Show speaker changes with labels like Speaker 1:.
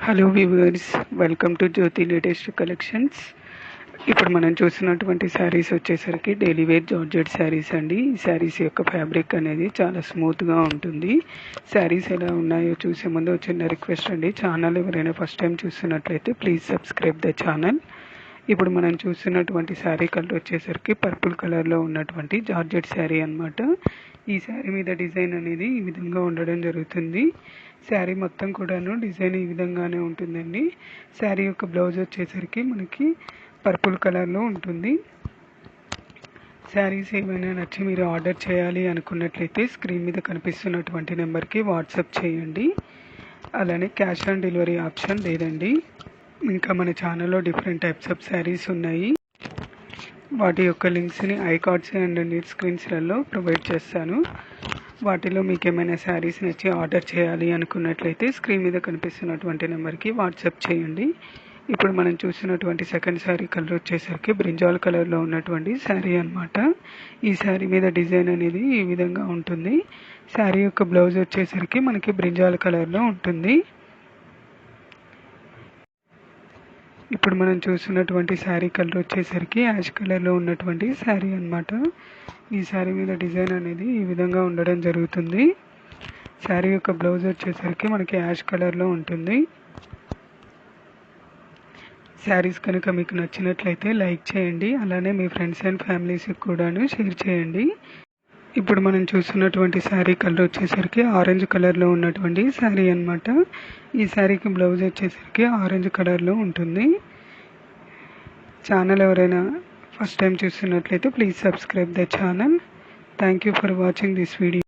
Speaker 1: Hello viewers, welcome to Jyothi latest collections. ఇప్పుడు మనం చూస్తున్నటువంటి శారీస్ వచ్చేసరికి డైలీ వేర్ జార్జెట్ శారీస్ అండి. ఈ శారీస్ యొక్క ఫ్యాబ్రిక్ అనేది చాలా స్మూత్గా ఉంటుంది. శారీస్ ఎలా ఉన్నాయో చూసే ముందు చిన్న రిక్వెస్ట్ అండి, ఛానల్ ఎవరైనా ఫస్ట్ టైం చూస్తున్నట్లయితే ప్లీజ్ సబ్స్క్రైబ్ ద ఛానల్. ఇప్పుడు మనం చూస్తున్నటువంటి శారీ కలర్ వచ్చేసరికి పర్పుల్ కలర్లో ఉన్నటువంటి జార్జెట్ శారీ అన్నమాట. ఈ శారీ మీద డిజైన్ అనేది ఈ విధంగా ఉండడం జరుగుతుంది. శారీ మొత్తం కూడాను డిజైన్ ఈ విధంగానే ఉంటుందండి. శారీ యొక్క బ్లౌజ్ వచ్చేసరికి మనకి పర్పుల్ కలర్లో ఉంటుంది. శారీస్ ఏమైనా నచ్చి మీరు ఆర్డర్ చేయాలి అనుకున్నట్లయితే స్క్రీన్ మీద కనిపిస్తున్నటువంటి నెంబర్కి వాట్సాప్ చేయండి. అలానే క్యాష్ ఆన్ డెలివరీ ఆప్షన్ లేదండి. ఇంకా మన ఛానల్లో డిఫరెంట్ టైప్స్ ఆఫ్ శారీస్ ఉన్నాయి. వాటి యొక్క లింక్స్ని ఐ కార్డ్స్ అండ్ నీట్ స్క్రీన్స్లలో ప్రొవైడ్ చేస్తాను. వాటిలో మీకు ఏమైనా శారీస్ నచ్చి ఆర్డర్ చేయాలి అనుకున్నట్లయితే స్క్రీన్ మీద కనిపిస్తున్నటువంటి నెంబర్కి వాట్సాప్ చేయండి. ఇప్పుడు మనం చూసినటువంటి సెకండ్ శారీ కలర్ వచ్చేసరికి బ్రింజాల్ కలర్లో ఉన్నటువంటి శారీ అన్నమాట. ఈ శారీ మీద డిజైన్ అనేది ఈ విధంగా ఉంటుంది. శారీ యొక్క బ్లౌజ్ వచ్చేసరికి మనకి బ్రింజాల్ కలర్లో ఉంటుంది. ఇప్పుడు మనం చూస్తున్నటువంటి శారీ కలర్ వచ్చేసరికి యాష్ కలర్లో ఉన్నటువంటి శారీ అన్నమాట. ఈ శారీ మీద డిజైన్ అనేది ఈ విధంగా ఉండడం జరుగుతుంది. శారీ యొక్క బ్లౌజ్ వచ్చేసరికి మనకి యాష్ కలర్లో ఉంటుంది. శారీస్ కనుక మీకు నచ్చినట్లయితే లైక్ చేయండి. అలానే మీ ఫ్రెండ్స్ అండ్ ఫ్యామిలీస్కి కూడాను షేర్ చేయండి. ఇప్పుడు మనం చూస్తున్నటువంటి శారీ కలర్ వచ్చేసరికి ఆరెంజ్ కలర్లో ఉన్నటువంటి శారీ అన్నమాట. ఈ శారీకి బ్లౌజ్ వచ్చేసరికి ఆరెంజ్ కలర్లో ఉంటుంది. ఛానల్ ఎవరైనా ఫస్ట్ టైం చూస్తున్నట్లయితే please subscribe the channel. Thank you for watching this video.